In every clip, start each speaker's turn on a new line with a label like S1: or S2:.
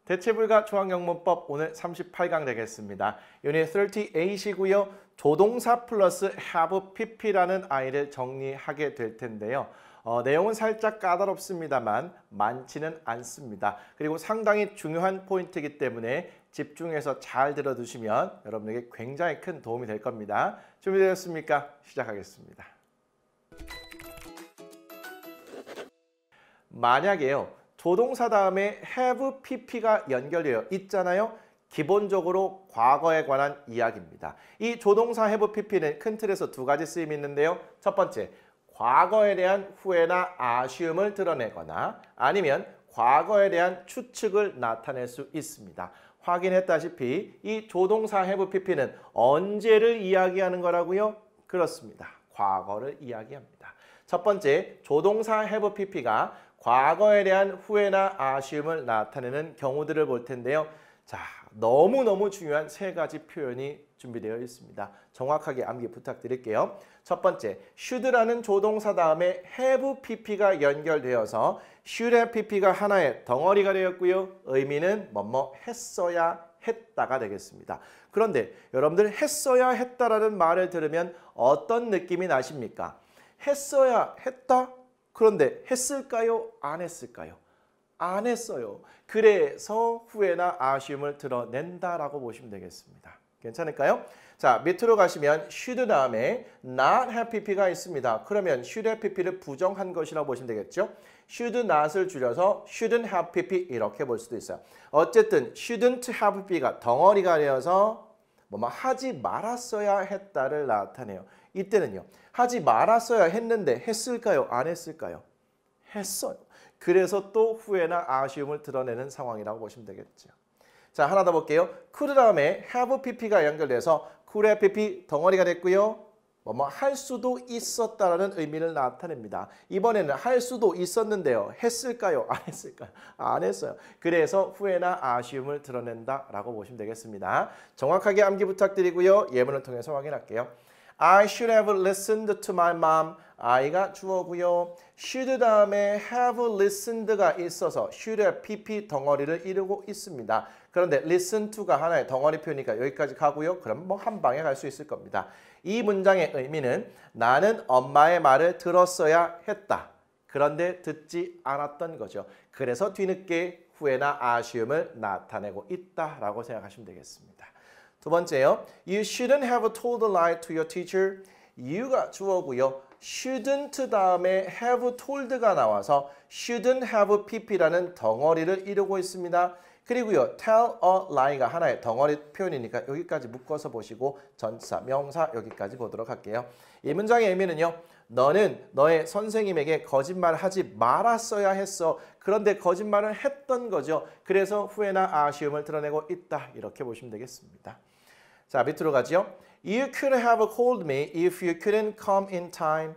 S1: 대체불가 조항영문법 오늘 38강 되겠습니다. 유닛 38이고요. 조동사 플러스 have pp라는 아이를 정리하게 될 텐데요. 내용은 살짝 까다롭습니다만 많지는 않습니다. 그리고 상당히 중요한 포인트이기 때문에 집중해서 잘 들어두시면 여러분에게 굉장히 큰 도움이 될 겁니다. 준비되셨습니까? 시작하겠습니다. 만약에요. 조동사 다음에 have pp가 연결되어 있잖아요. 기본적으로 과거에 관한 이야기입니다. 이 조동사 have pp는 큰 틀에서 두 가지 쓰임이 있는데요. 첫 번째, 과거에 대한 후회나 아쉬움을 드러내거나 아니면 과거에 대한 추측을 나타낼 수 있습니다. 확인했다시피 이 조동사 have pp는 언제를 이야기하는 거라고요? 그렇습니다. 과거를 이야기합니다. 첫 번째, 조동사 have pp가 과거에 대한 후회나 아쉬움을 나타내는 경우들을 볼 텐데요. 자, 너무너무 중요한 세 가지 표현이 준비되어 있습니다. 정확하게 암기 부탁드릴게요. 첫 번째, should라는 조동사 다음에 have pp가 연결되어서 should have pp가 하나의 덩어리가 되었고요. 의미는 뭐뭐 했어야 했다가 되겠습니다. 그런데 여러분들 했어야 했다라는 말을 들으면 어떤 느낌이 나십니까? 했어야 했다? 그런데 했을까요? 안 했을까요? 안 했어요. 그래서 후회나 아쉬움을 드러낸다라고 보시면 되겠습니다. 괜찮을까요? 자, 밑으로 가시면 should 다음에 not have pp가 있습니다. 그러면 should have pp를 부정한 것이라고 보시면 되겠죠? should not을 줄여서 shouldn't have pp 이렇게 볼 수도 있어요. 어쨌든 shouldn't have pp가 덩어리가 되어서 뭐뭐 하지 말았어야 했다를 나타내요. 이때는요. 하지 말았어야 했는데 했을까요? 안 했을까요? 했어요. 그래서 또 후회나 아쉬움을 드러내는 상황이라고 보시면 되겠죠. 자, 하나 더 볼게요. could 다음에 have pp가 연결돼서 could have pp 덩어리가 됐고요. 뭐뭐 할 수도 있었다라는 의미를 나타냅니다. 이번에는 할 수도 있었는데요. 했을까요? 안 했을까요? 안 했어요. 그래서 후회나 아쉬움을 드러낸다라고 보시면 되겠습니다. 정확하게 암기 부탁드리고요. 예문을 통해서 확인할게요. I should have listened to my mom. I가 주어고요. should 다음에 have listened가 있어서 should have pp 덩어리를 이루고 있습니다. 그런데 listen to가 하나의 덩어리 표현이니까 여기까지 가고요. 그럼 뭐 한 방에 갈 수 있을 겁니다. 이 문장의 의미는 나는 엄마의 말을 들었어야 했다. 그런데 듣지 않았던 거죠. 그래서 뒤늦게 후회나 아쉬움을 나타내고 있다라고 생각하시면 되겠습니다. 두 번째요. You shouldn't have told a lie to your teacher. you가 주어고요. shouldn't 다음에 have told가 나와서 shouldn't have pp라는 덩어리를 이루고 있습니다. 그리고요. tell a lie가 하나의 덩어리 표현이니까 여기까지 묶어서 보시고 전치사, 명사 여기까지 보도록 할게요. 이 문장의 의미는요. 너는 너의 선생님에게 거짓말하지 말았어야 했어. 그런데 거짓말을 했던 거죠. 그래서 후회나 아쉬움을 드러내고 있다. 이렇게 보시면 되겠습니다. 자, 밑으로 가죠. You could have called me if you couldn't come in time.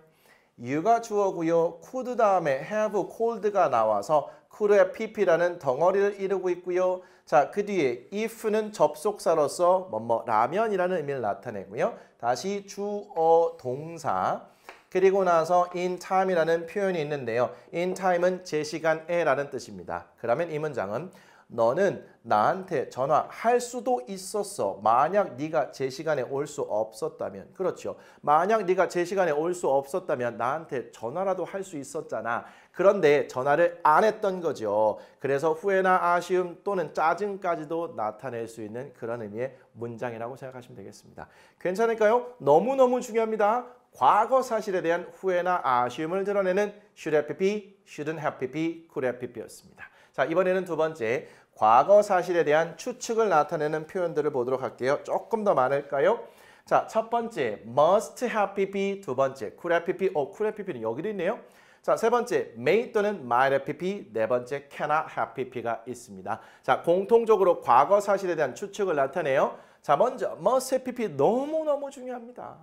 S1: you가 주어고요. could 다음에 have called가 나와서 could have pp라는 덩어리를 이루고 있고요. 자, 그 뒤에 if는 접속사로서 뭐뭐 라면이라는 의미를 나타내고요. 다시 주어 동사 그리고 나서 in time이라는 표현이 있는데요. in time은 제 시간에 라는 뜻입니다. 그러면 이 문장은 너는 나한테 전화할 수도 있었어. 만약 네가 제 시간에 올 수 없었다면. 그렇죠. 만약 네가 제 시간에 올 수 없었다면 나한테 전화라도 할 수 있었잖아. 그런데 전화를 안 했던 거죠. 그래서 후회나 아쉬움 또는 짜증까지도 나타낼 수 있는 그런 의미의 문장이라고 생각하시면 되겠습니다. 괜찮을까요? 너무너무 중요합니다. 과거 사실에 대한 후회나 아쉬움을 드러내는 should have pp, shouldn't have pp, could have pp였습니다. 자, 이번에는 두 번째, 과거 사실에 대한 추측을 나타내는 표현들을 보도록 할게요. 조금 더 많을까요? 자, 첫 번째, must have pp, 두 번째, could have pp, could have pp는 여기도 있네요. 자, 세 번째, may 또는 might have pp, 네 번째, cannot have pp가 있습니다. 자, 공통적으로 과거 사실에 대한 추측을 나타내요. 자, 먼저, must have pp 너무너무 중요합니다.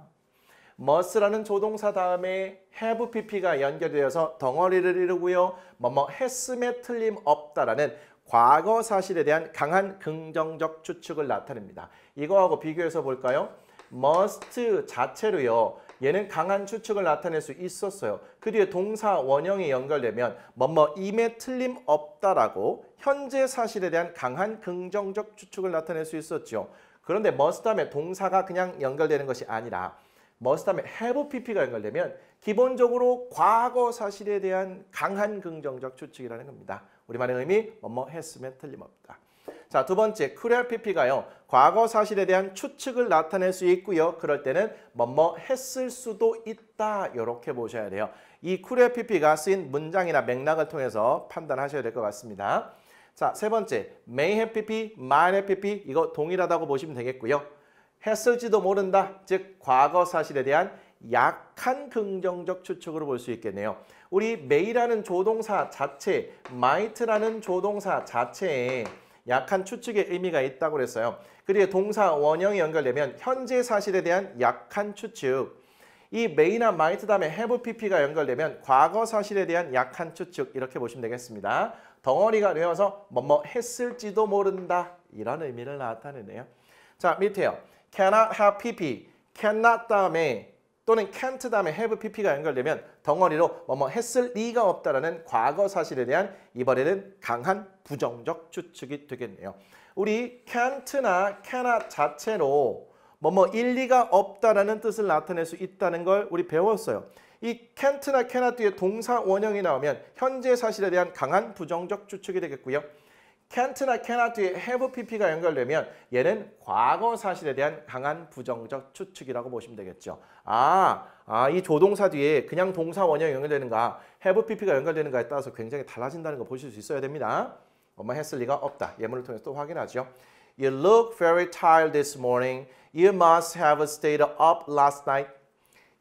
S1: must라는 조동사 다음에 have pp가 연결되어서 덩어리를 이루고요. 뭐뭐 했음에 틀림없다라는 과거 사실에 대한 강한 긍정적 추측을 나타냅니다. 이거하고 비교해서 볼까요? must 자체로요. 얘는 강한 추측을 나타낼 수 있었어요. 그 뒤에 동사 원형이 연결되면 뭐뭐임에 틀림없다라고 현재 사실에 대한 강한 긍정적 추측을 나타낼 수 있었죠. 그런데 must 다음에 동사가 그냥 연결되는 것이 아니라 must 다음에 have pp가 연결되면 기본적으로 과거 사실에 대한 강한 긍정적 추측이라는 겁니다. 우리말의 의미 뭐뭐 했으면 틀림없다. 자, 두 번째 could pp가요. 과거 사실에 대한 추측을 나타낼 수 있고요. 그럴 때는 뭐뭐 했을 수도 있다. 이렇게 보셔야 돼요. 이 could pp가 쓰인 문장이나 맥락을 통해서 판단하셔야 될 것 같습니다. 자, 세 번째 may have pp, might have pp 이거 동일하다고 보시면 되겠고요. 했을지도 모른다. 즉 과거 사실에 대한 약한 긍정적 추측으로 볼 수 있겠네요. 우리 may라는 조동사 자체, might라는 조동사 자체에 약한 추측의 의미가 있다고 그랬어요. 그리고 동사 원형이 연결되면 현재 사실에 대한 약한 추측. 이 may나 might 다음에 have pp가 연결되면 과거 사실에 대한 약한 추측 이렇게 보시면 되겠습니다. 덩어리가 되어서 뭐뭐 했을지도 모른다. 이런 의미를 나타내네요. 자, 밑에요. cannot have pp, cannot 다음에 또는 can't 다음에 have pp가 연결되면 덩어리로 뭐뭐 했을 리가 없다라는 과거 사실에 대한 이번에는 강한 부정적 추측이 되겠네요. 우리 can't나 cannot 자체로 뭐뭐 일리가 없다라는 뜻을 나타낼 수 있다는 걸 우리 배웠어요. 이 can't나 cannot 뒤에 동사 원형이 나오면 현재 사실에 대한 강한 부정적 추측이 되겠고요. can't나 cannot 뒤에 have pp가 연결되면 얘는 과거 사실에 대한 강한 부정적 추측이라고 보시면 되겠죠. 이 조동사 뒤에 그냥 동사 원형이 연결되는가 have pp가 연결되는가에 따라서 굉장히 달라진다는 거 보실 수 있어야 됩니다. 뭐뭐 했을 리가 없다. 예문을 통해서 또 확인하죠. You look very tired this morning. You must have stayed up last night.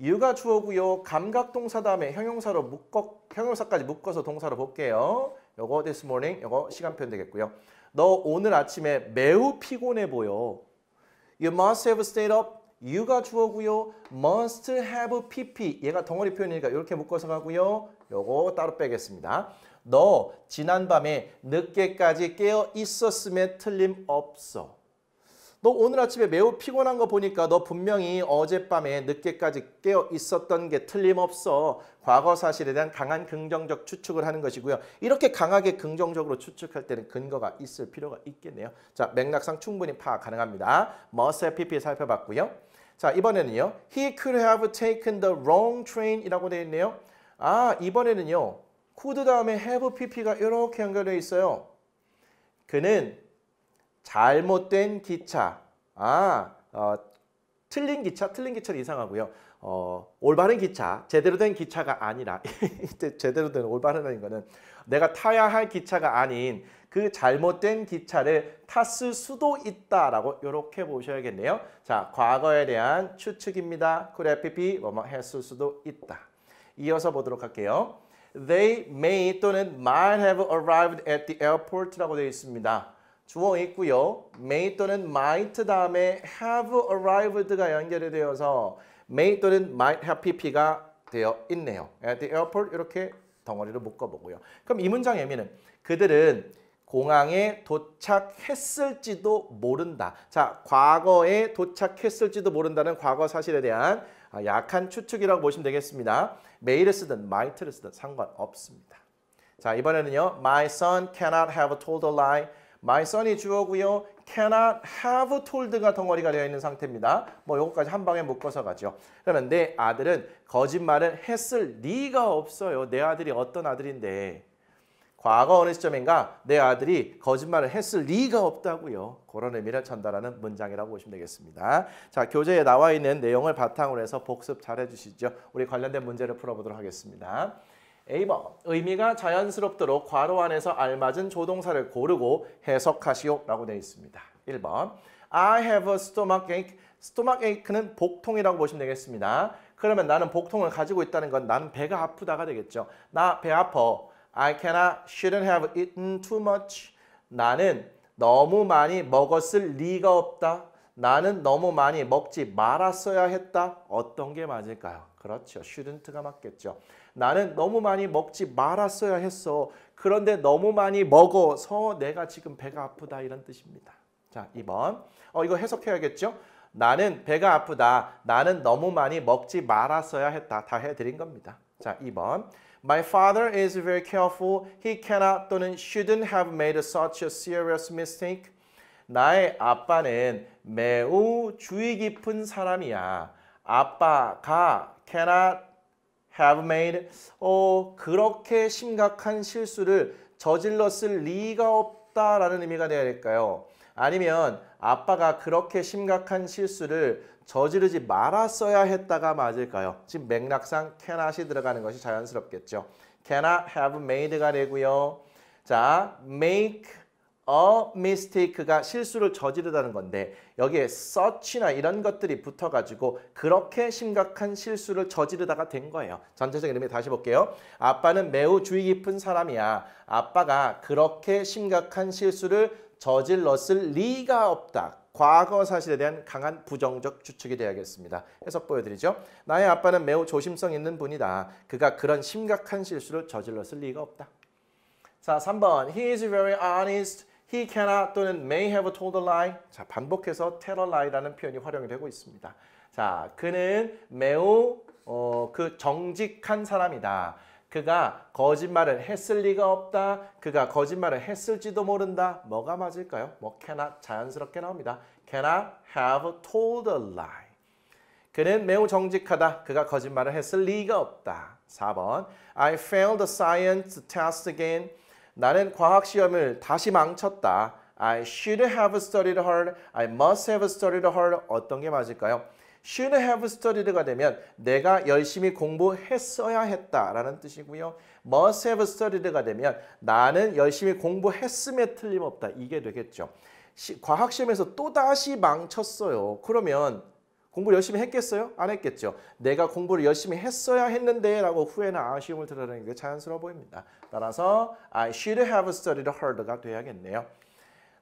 S1: you가 주어고요. 감각동사 다음에 형용사까지 묶어서 동사로 볼게요. 요거 this morning, 요거 시간표 되겠고요. 너 오늘 아침에 매우 피곤해 보여. You must have stayed up. you가 주어고요. must have pp. 얘가 덩어리 표현이니까 이렇게 묶어서 가고요. 요거 따로 빼겠습니다. 너 지난밤에 늦게까지 깨어 있었음에 틀림없어. 너 오늘 아침에 매우 피곤한 거 보니까 너 분명히 어젯밤에 늦게까지 깨어 있었던 게 틀림없어. 과거 사실에 대한 강한 긍정적 추측을 하는 것이고요. 이렇게 강하게 긍정적으로 추측할 때는 근거가 있을 필요가 있겠네요. 자, 맥락상 충분히 파악 가능합니다. must have pp 살펴봤고요. 자, 이번에는요. He could have taken the wrong train 이라고 되어 있네요. 이번에는요. could 다음에 have pp가 이렇게 연결되어 있어요. 그는 잘못된 기차. 틀린 기차는 이상하고요. 올바른 기차, 제대로 된 기차가 아니라 제대로 된 올바른 거는 내가 타야 할 기차가 아닌 그 잘못된 기차를 탔을 수도 있다라고 이렇게 보셔야겠네요. 자, 과거에 대한 추측입니다. could have pp 뭐뭐 했을 수도 있다. 이어서 보도록 할게요. They may 또는 might have arrived at the airport라고 되어 있습니다. 주어 있고요. may 또는 might 다음에 have arrived가 연결이 되어서 may 또는 might have pp가 되어 있네요. at the airport 이렇게 덩어리로 묶어보고요. 그럼 이 문장의 의미는 그들은 공항에 도착했을지도 모른다. 자, 과거에 도착했을지도 모른다는 과거 사실에 대한 약한 추측이라고 보시면 되겠습니다. may를 쓰든 might를 쓰든 상관없습니다. 자, 이번에는요. My son cannot have told a lie. My son이 주어고요. cannot have told가 덩어리가 되어 있는 상태입니다. 뭐 요거까지 한 방에 묶어서 가죠. 그러면 내 아들은 거짓말을 했을 리가 없어요. 내 아들이 어떤 아들인데 과거 어느 시점인가 내 아들이 거짓말을 했을 리가 없다고요. 그런 의미를 전달하는 문장이라고 보시면 되겠습니다. 자, 교재에 나와 있는 내용을 바탕으로 해서 복습 잘 해주시죠. 우리 관련된 문제를 풀어보도록 하겠습니다. A번, 의미가 자연스럽도록 괄호 안에서 알맞은 조동사를 고르고 해석하시오 라고 되어 있습니다. 1번, I have a stomachache. stomachache는 복통이라고 보시면 되겠습니다. 그러면 나는 복통을 가지고 있다는 건 나는 배가 아프다가 되겠죠. 나 배 아파. I shouldn't have eaten too much. 나는 너무 많이 먹었을 리가 없다. 나는 너무 많이 먹지 말았어야 했다. 어떤 게 맞을까요? 그렇죠. shouldn't가 맞겠죠. 나는 너무 많이 먹지 말았어야 했어. 그런데 너무 많이 먹어서 내가 지금 배가 아프다 이런 뜻입니다. 자, 2번. 이거 해석해야겠죠? 나는 배가 아프다. 나는 너무 많이 먹지 말았어야 했다. 다 해드린 겁니다. 자, 2번. My father is very careful. He cannot 또는 shouldn't have made such a serious mistake. 나의 아빠는 매우 주의 깊은 사람이야. 아빠가 cannot have made 그렇게 심각한 실수를 저질렀을 리가 없다라는 의미가 되어야 될까요? 아니면 아빠가 그렇게 심각한 실수를 저지르지 말았어야 했다가 맞을까요? 지금 맥락상 cannot이 들어가는 것이 자연스럽겠죠. cannot have made가 되고요. 자, make a mistake가 실수를 저지르다는 건데 여기에 such나 이런 것들이 붙어가지고 그렇게 심각한 실수를 저지르다가 된 거예요. 전체적인 의미 다시 볼게요. 아빠는 매우 주의 깊은 사람이야. 아빠가 그렇게 심각한 실수를 저질렀을 리가 없다. 과거 사실에 대한 강한 부정적 추측이 되어야겠습니다. 해석 보여드리죠. 나의 아빠는 매우 조심성 있는 분이다. 그가 그런 심각한 실수를 저질렀을 리가 없다. 자, 3번. He is very honest. He cannot 또는 may have told a lie. 자, 반복해서 tell a lie라는 표현이 활용이 되고 있습니다. 자, 그는 매우 정직한 사람이다. 그가 거짓말을 했을 리가 없다. 그가 거짓말을 했을지도 모른다. 뭐가 맞을까요? 뭐 cannot 자연스럽게 나옵니다. cannot have told a lie. 그는 매우 정직하다. 그가 거짓말을 했을 리가 없다. 4번. I failed the science test again. 나는 과학 시험을 다시 망쳤다. I should have studied hard. I must have studied hard. 어떤 게 맞을까요? should have studied가 되면 내가 열심히 공부했어야 했다라는 뜻이고요. must have studied가 되면 나는 열심히 공부했음에 틀림없다. 이게 되겠죠. 과학 시험에서 또다시 망쳤어요. 그러면 공부를 열심히 했겠어요? 안 했겠죠. 내가 공부를 열심히 했어야 했는데 라고 후회나 아쉬움을 드러내는 게 자연스러워 보입니다. 따라서 I should have studied hard가 돼야겠네요.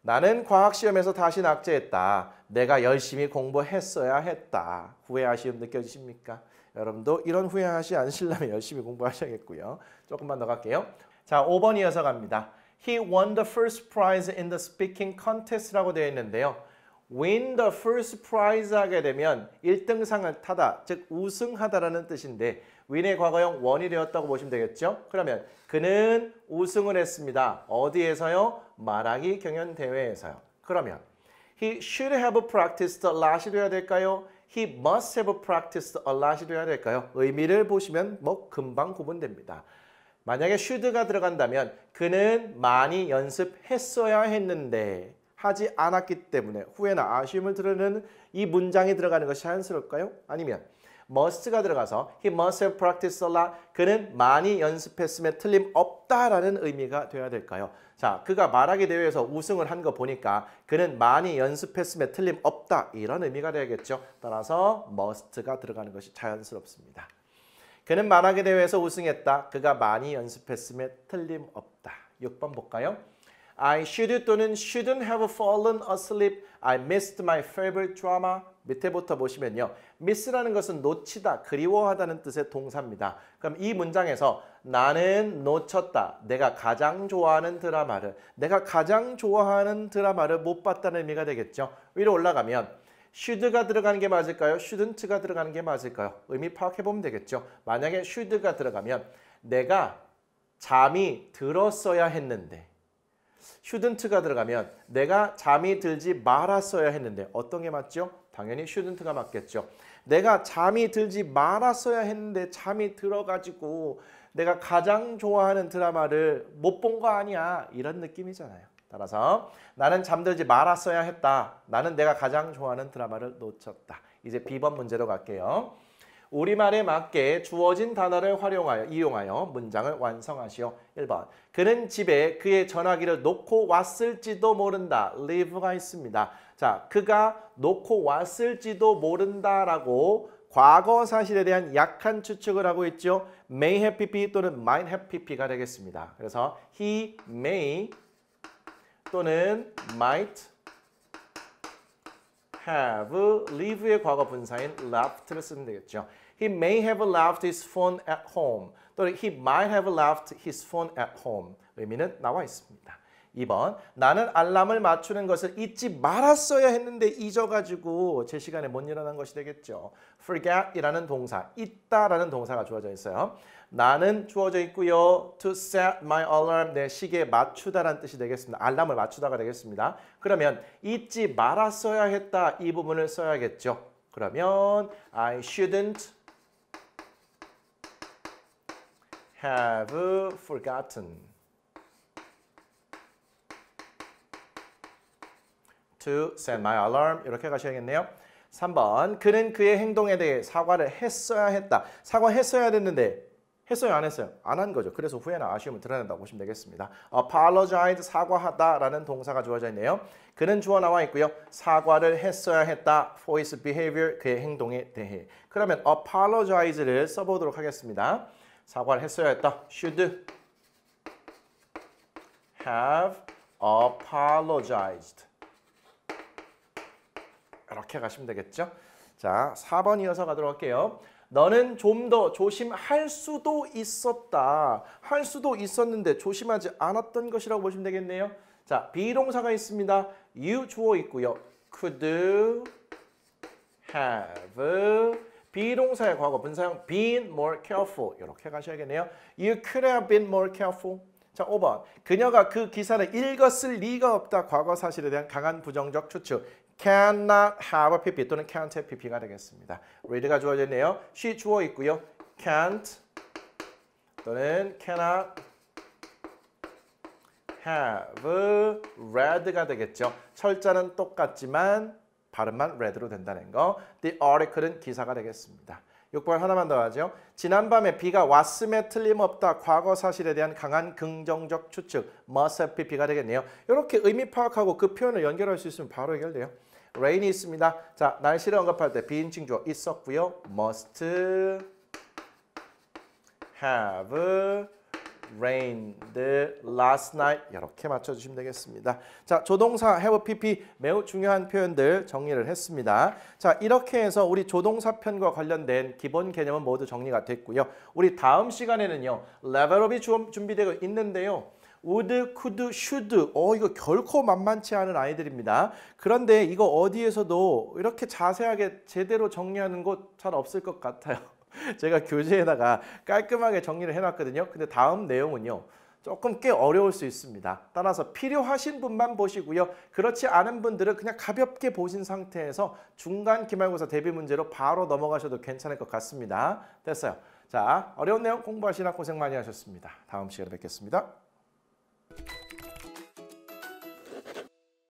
S1: 나는 과학 시험에서 다시 낙제했다. 내가 열심히 공부했어야 했다. 후회 아쉬움 느껴지십니까? 여러분도 이런 후회하지 않으시려면 열심히 공부하셔야겠고요. 조금만 더 갈게요. 자, 5번 이어서 갑니다. He won the first prize in the speaking contest라고 되어 있는데요. win the first prize 하게 되면 1등상을 타다, 즉 우승하다라는 뜻인데 win의 과거형 won이 되었다고 보시면 되겠죠? 그러면 그는 우승을 했습니다. 어디에서요? 말하기 경연 대회에서요. 그러면 he should have practiced a lot이 되어야 될까요? he must have practiced a lot이 되어야 될까요? 의미를 보시면 뭐 금방 구분됩니다. 만약에 should가 들어간다면 그는 많이 연습했어야 했는데 하지 않았기 때문에 후회나 아쉬움을 드러내는 이 문장이 들어가는 것이 자연스러울까요? 아니면 must가 들어가서 he must have practiced a lot. 그는 많이 연습했음에 틀림없다라는 의미가 되어야 될까요? 자, 그가 말하기 대회에서 우승을 한 거 보니까 그는 많이 연습했음에 틀림없다. 이런 의미가 되겠죠. 따라서 must가 들어가는 것이 자연스럽습니다. 그는 말하기 대회에서 우승했다. 그가 많이 연습했음에 틀림없다. 6번 볼까요? I should 또는 shouldn't have fallen asleep. I missed my favorite drama. 밑에부터 보시면요. miss라는 것은 놓치다, 그리워하다는 뜻의 동사입니다. 그럼 이 문장에서 나는 놓쳤다. 내가 가장 좋아하는 드라마를 못 봤다는 의미가 되겠죠. 위로 올라가면 should가 들어가는 게 맞을까요? shouldn't가 들어가는 게 맞을까요? 의미 파악해보면 되겠죠. 만약에 should가 들어가면 내가 잠이 들었어야 했는데 shouldn't가 들어가면 내가 잠이 들지 말았어야 했는데 어떤 게 맞죠? 당연히 shouldn't가 맞겠죠. 내가 잠이 들지 말았어야 했는데 잠이 들어가지고 내가 가장 좋아하는 드라마를 못 본 거 아니야. 이런 느낌이잖아요. 따라서 나는 잠들지 말았어야 했다. 나는 내가 가장 좋아하는 드라마를 놓쳤다. 이제 B번 문제로 갈게요. 우리말에 맞게 주어진 단어를 이용하여 문장을 완성하시오. 1번. 그는 집에 그의 전화기를 놓고 왔을지도 모른다. leave가 있습니다. 자, 그가 놓고 왔을지도 모른다라고 과거 사실에 대한 약한 추측을 하고 있죠. may have pp 또는 might have pp가 되겠습니다. 그래서 he may 또는 might have leave의 과거 분사인 left를 쓰면 되겠죠. He may have left his phone at home. 또는 he might have left his phone at home. 의미는 나와 있습니다. 2번 나는 알람을 맞추는 것을 잊지 말았어야 했는데 잊어가지고 제 시간에 못 일어난 것이 되겠죠. forget이라는 동사, 잊다라는 동사가 주어져 있어요. 나는 주어져 있고요. to set my alarm, 내 시계에 맞추다라는 뜻이 되겠습니다. 알람을 맞추다가 되겠습니다. 그러면 잊지 말았어야 했다 이 부분을 써야겠죠. 그러면 I shouldn't have forgotten to set my alarm 이렇게 가셔야겠네요. 3번 그는 그의 행동에 대해 사과를 했어야 했다. 사과했어야 됐는데 했어요 안 했어요? 안 한 거죠. 그래서 후회나 아쉬움을 드러낸다고 보시면 되겠습니다. apologize 사과하다라는 동사가 주어져 있네요. 그는 주어 나와 있고요. 사과를 했어야 했다. for his behavior 그의 행동에 대해. 그러면 apologize를 써보도록 하겠습니다. 사과를 했어야 했다. should have apologized. 이렇게 가시면 되겠죠. 자, 4번 이어서 가도록 할게요. 너는 좀 더 조심할 수도 있었다. 할 수도 있었는데 조심하지 않았던 것이라고 보시면 되겠네요. 자, 비동사가 있습니다. you 주어 있고요. could have 비동사의 과거 분사형 been more careful 이렇게 가셔야겠네요. You could have been more careful. 자, 5번. 그녀가 그 기사를 읽었을 리가 없다. 과거 사실에 대한 강한 부정적 추측. cannot have a pp 또는 can't have pp가 되겠습니다. read가 주어져 있네요. she 주어 있고요. can't 또는 cannot have read가 되겠죠. 철자는 똑같지만 발음만 read로 된다는 거. The article은 기사가 되겠습니다. 6번 하나만 더 하죠. 지난밤에 비가 왔음에 틀림없다. 과거 사실에 대한 강한 긍정적 추측. must have pp가 되겠네요. 이렇게 의미 파악하고 그 표현을 연결할 수 있으면 바로 해결돼요. rain이 있습니다. 자, 날씨를 언급할 때 비인칭 주어 있었고요. must have rained last night 이렇게 맞춰주시면 되겠습니다. 자, 조동사 have pp 매우 중요한 표현들 정리를 했습니다. 자, 이렇게 해서 우리 조동사 편과 관련된 기본 개념은 모두 정리가 됐고요. 우리 다음 시간에는요. 레벨업이 준비되고 있는데요. would, could, should 이거 결코 만만치 않은 아이들입니다. 그런데 이거 어디에서도 이렇게 자세하게 제대로 정리하는 곳 잘 없을 것 같아요. 제가 교재에다가 깔끔하게 정리를 해놨거든요. 근데 다음 내용은요. 조금 꽤 어려울 수 있습니다. 따라서 필요하신 분만 보시고요. 그렇지 않은 분들은 그냥 가볍게 보신 상태에서 중간 기말고사 대비 문제로 바로 넘어가셔도 괜찮을 것 같습니다. 됐어요. 자, 어려운 내용 공부하시느라 고생 많이 하셨습니다. 다음 시간에 뵙겠습니다.